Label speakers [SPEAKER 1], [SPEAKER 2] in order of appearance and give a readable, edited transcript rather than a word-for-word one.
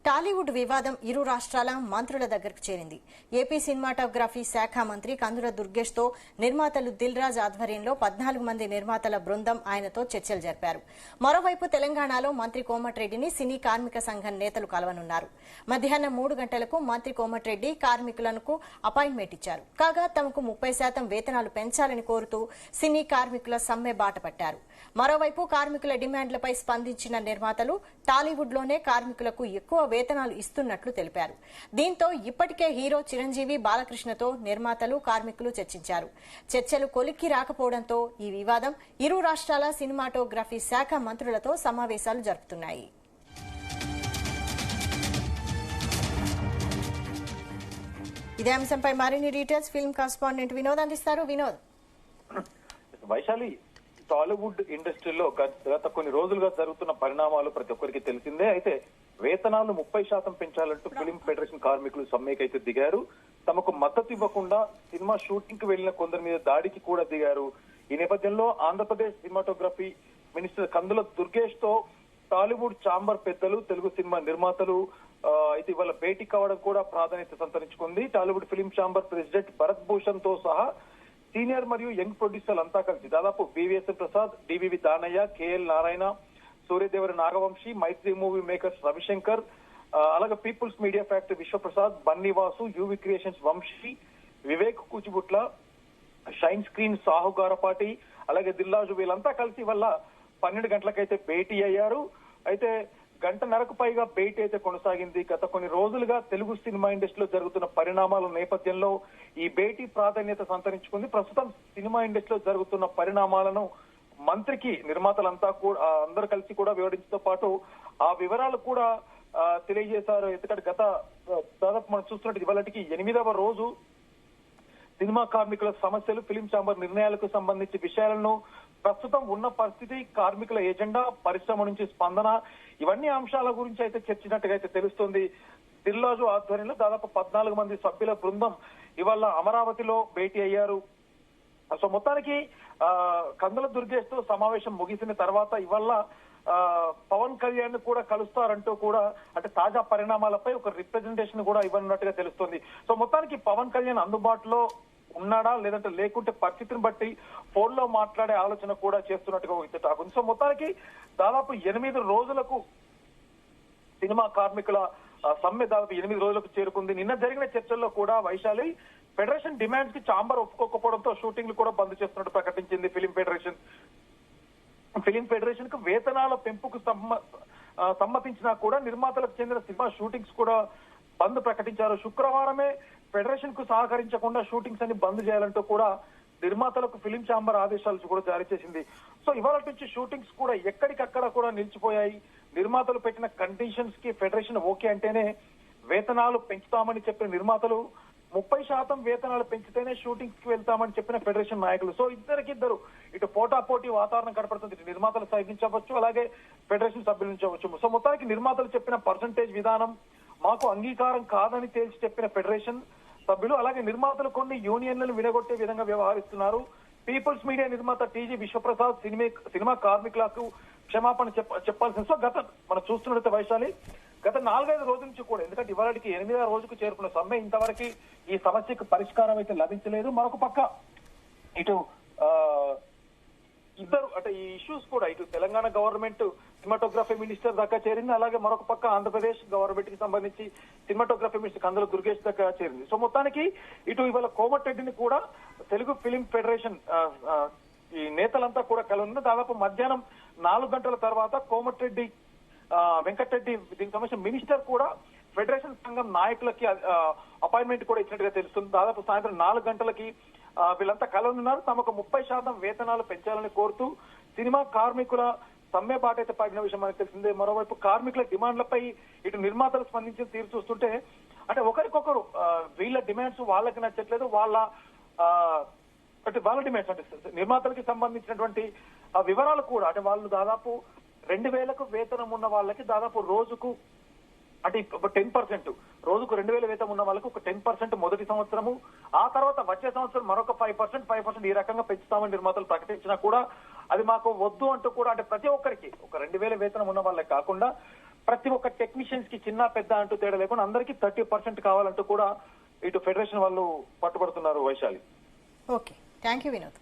[SPEAKER 1] టాలీవుడ్ వివాదం ఇరు రాష్ట్రాల మంత్రుల దగ్గరకు చేరింది. ఏపీ సినిమాటోగ్రఫీ శాఖ మంత్రి కందుల దుర్గేష్ తో నిర్మాతలు దిల్ రాజ్ ఆధ్వర్యంలో 14 మంది నిర్మాతల బృందం ఆయనతో చర్చలు జరిపారు. మరోవైపు తెలంగాణలో మంత్రి కోమటిరెడ్డిని సినీ కార్మిక సంఘం నేతలు కలవనున్నారు. మధ్యాహ్నం 3 గంటలకు మంత్రి కోమటిరెడ్డి కార్మికులకు అపాయింట్మెంట్ ఇచ్చారు. కాగా తమకు 30% వేతనాలు పెంచాలని కోరుతూ సినీ కార్మికుల సమ్మె బాట పట్టారు. మరోవైపు కార్మికుల డిమాండ్లపై స్పందించిన నిర్మాతలు టాలీవుడ్లోనే కార్మికులకు ఎక్కువ వేతనాలు ఇస్తున్నట్లు తెలిపారు. దీంతో ఇప్పటికే హీరో చిరంజీవి బాలకృష్ణతో నిర్మాతలు కార్మికులు చర్చించారు. చర్చలు కొలిక్కి రాకపోవడంతో ఈ వివాదం ఇరు రాష్ట్రాల సినిమాటోగ్రఫీ శాఖ మంత్రులతో సమావేశాలు జరుపుతున్నాయి. ఇదే అంశంపై మరిన్ని డీటెయిల్స్ ఫిల్మ్ కరెస్పాండెంట్ వినోద్ అందిస్తారు. వినోద్,
[SPEAKER 2] వైశాలి, టాలీవుడ్ ఇండస్ట్రీలో గత కొన్ని రోజులుగా జరుగుతున్న పరిణామాలు ప్రతి ఒక్కరికి తెలిసిందే. అయితే వేతనాలు 30% పెంచాలంటూ ఫిలిం ఫెడరేషన్ కార్మికులు సమ్మెకైతే దిగారు. తమకు మద్దతు ఇవ్వకుండా సినిమా షూటింగ్ కు వెళ్లిన కొందరి మీద దాడికి కూడా దిగారు. ఈ నేపథ్యంలో ఆంధ్రప్రదేశ్ సినిమాటోగ్రఫీ మినిస్టర్ కందుల దుర్గేష్ తో టాలీవుడ్ ఛాంబర్ పెద్దలు, తెలుగు సినిమా నిర్మాతలు అయితే ఇవాళ భేటీ కావడం కూడా ప్రాధాన్యత సంతరించుకుంది. Tollywood film chamber president Bharat Bhushan తో సహా సీనియర్ మరియు యంగ్ ప్రొడ్యూసర్లు అంతా కలిసి దాదాపు BVS Prasad, DVV Danayya, KL Narayana, Suryadevara Nagavamsi, Mythri Movie Makers Ravishankar, అలాగే People's Media Factory Vishwaprasad, Bunny Vasu, UV Creations Vamsi, Vivek Kuchibhotla, Shine Screen Sahu Garapati, అలాగే దిల్రాజు వీళ్ళంతా కలిసి వల్ల 12 గంటలకైతే భేటీ అయ్యారు. అయితే గంటన్నరకు పైగా భేటీ అయితే కొనసాగింది. గత కొన్ని రోజులుగా తెలుగు సినిమా ఇండస్ట్రీలో జరుగుతున్న పరిణామాల నేపథ్యంలో ఈ భేటీ ప్రాధాన్యత సంతరించుకుంది. ప్రస్తుతం సినిమా ఇండస్ట్రీలో జరుగుతున్న పరిణామాలను మంత్రికి నిర్మాతలంతా కూడా అందరూ కలిసి కూడా వివరించడంతో పాటు ఆ వివరాలు కూడా తెలియజేశారు. ఎందుకంటే దాదాపు మనం చూస్తున్నట్టు ఇవాళకి 8వ రోజు సినిమా కార్మికుల సమస్యలు, ఫిలిం ఛాంబర్ నిర్ణయాలకు సంబంధించి విషయాలను, ప్రస్తుతం ఉన్న పరిస్థితి, కార్మికుల ఎజెండా, పరిశ్రమ నుంచి స్పందన, ఇవన్నీ అంశాల గురించి అయితే చర్చించినట్టుగా అయితే తెలుస్తోంది. దిల్రాజు ఆధ్వర్యంలో దాదాపు 14 మంది సభ్యుల బృందం ఇవాళ అమరావతిలో భేటీ అయ్యారు. సో మొత్తానికి కందుల దుర్గేష్ తో సమావేశం ముగిసిన తర్వాత ఇవాళ పవన్ కళ్యాణ్ కూడా కలుస్తారంటూ కూడా అంటే తాజా పరిణామాలపై ఒక రిప్రజెంటేషన్ కూడా ఇవ్వనున్నట్టుగా తెలుస్తోంది. సో మొత్తానికి పవన్ కళ్యాణ్ అందుబాటులో ఉన్నాడా లేదంటే లేకుంటే పరిస్థితిని బట్టి ఫోన్ లో మాట్లాడే ఆలోచన కూడా చేస్తున్నట్టుగా టాక్ ఉంది. సో మొత్తానికి దాదాపు 8 రోజులకు సినిమా కార్మికుల సమ్మె దాదాపు 8 రోజులకు చేరుకుంది. నిన్న జరిగిన చర్చల్లో కూడా వైశాలి ఫెడరేషన్ డిమాండ్స్ కి ఛాంబర్ ఒప్పుకోకపోవడంతో షూటింగ్లు కూడా బంద్ చేస్తున్నట్టు ప్రకటించింది ఫిలిం ఫెడరేషన్. ఫిలిం ఫెడరేషన్ కు వేతనాల పెంపుకు సమ్మతించినా కూడా నిర్మాతలకు చెందిన సినిమా షూటింగ్స్ కూడా బంద్ ప్రకటించారు. శుక్రవారమే ఫెడరేషన్ కు సహకరించకుండా షూటింగ్స్ అన్ని బంద్ చేయాలంటూ కూడా నిర్మాతలకు ఫిలిం ఛాంబర్ ఆదేశాలు కూడా జారీ చేసింది. సో ఇవాళ నుంచి షూటింగ్స్ కూడా ఎక్కడికక్కడ కూడా నిలిచిపోయాయి. నిర్మాతలు పెట్టిన కండిషన్స్ కి ఫెడరేషన్ ఓకే అంటేనే వేతనాలు పెంచుతామని చెప్పిన నిర్మాతలు 30% వేతనాలు పెంచితేనే షూటింగ్స్ కి వెళ్తామని చెప్పిన ఫెడరేషన్ నాయకులు. సో ఇద్దరికిద్దరు ఇటు పోటాపోటీ వాతావరణం కనపడుతుంది. ఇటు నిర్మాతలు సహించవచ్చు, అలాగే ఫెడరేషన్ సభ్యుల నుంచి అవ్వచ్చు. సో మొత్తానికి నిర్మాతలు చెప్పిన పర్సంటేజ్ విధానం మాకు అంగీకారం కాదని తేల్చి చెప్పిన ఫెడరేషన్ సభ్యులు, అలాగే నిర్మాతలు కొన్ని యూనియన్లను విడగొట్టే విధంగా వ్యవహరిస్తున్నారు. పీపుల్స్ మీడియా నిర్మాత టీజీ విశ్వప్రసాద్ సినిమా కార్మికులకు క్షమాపణ చెప్పాల్సింది. సో మనం చూస్తున్నట్టు వైశాలి గత 4-5 రోజుల నుంచి కూడా, ఎందుకంటే ఇవాళకి 8వ రోజుకు చేరుకున్న సమ్మె ఇంతవరకు ఈ సమస్యకు పరిష్కారం అయితే లభించలేదు. మరొక పక్క ఇటు ఇద్దరు అంటే ఈ ఇష్యూస్ కూడా ఇటు తెలంగాణ గవర్నమెంట్ సినిమాటోగ్రఫీ మినిస్టర్ దాకా చేరింది, అలాగే మరొక పక్క ఆంధ్రప్రదేశ్ గవర్నమెంట్ కి సంబంధించి సినిమాటోగ్రఫీ మినిస్టర్ కందుల దుర్గేష్ దాకా చేరింది. సో మొత్తానికి ఇటు ఇవాళ కోమటిరెడ్డిని కూడా తెలుగు ఫిలిం ఫెడరేషన్ ఈ నేతలంతా కూడా కలవనున్నారు. దాదాపు మధ్యాహ్నం 4 గంటల తర్వాత కోమటిరెడ్డి, వెంకటరెడ్డి దీనికి సంబంధించిన మినిస్టర్ కూడా ఫెడరేషన్ సంఘం నాయకులకి అపాయింట్మెంట్ కూడా ఇచ్చినట్టుగా తెలుస్తుంది. దాదాపు సాయంత్రం 4 గంటలకి వీళ్ళంతా కలవనున్నారు. తమకు 30% వేతనాలు పెంచాలని కోరుతూ సినిమా కార్మికుల సమ్మె బాట అయితే పడిన విషయం మనకు తెలిసిందే. మరోవైపు కార్మికుల డిమాండ్లపై ఇటు నిర్మాతలు స్పందించిన తీరు చూస్తుంటే అంటే ఒకరికొకరు వీళ్ళ డిమాండ్స్ వాళ్ళకి నచ్చట్లేదు, వాళ్ళ డిమాండ్స్ అంటే నిర్మాతలకి సంబంధించినటువంటి వివరాలు కూడా అంటే వాళ్ళు దాదాపు 2000కు వేతనం ఉన్న వాళ్ళకి దాదాపు రోజుకు అంటే 10%, రోజుకు 2000 వేతనం ఉన్న వాళ్ళకు ఒక 10% మొదటి సంవత్సరము, ఆ తర్వాత వచ్చే సంవత్సరం మరొక 5% ఈ రకంగా పెంచుతామని నిర్మాతలు ప్రకటించినా కూడా అది మాకు వద్దు అంటూ కూడా అంటే ప్రతి ఒక్కరికి ఒక 2000 వేతనం ఉన్న వాళ్ళకి కాకుండా ప్రతి ఒక్క టెక్నీషియన్స్ కి చిన్న పెద్ద అంటూ తేడా లేకుండా అందరికీ 30% కావాలంటూ కూడా ఇటు ఫెడరేషన్ వాళ్ళు పట్టుబడుతున్నారు Vaishali.
[SPEAKER 1] Okay, thank you Vinod.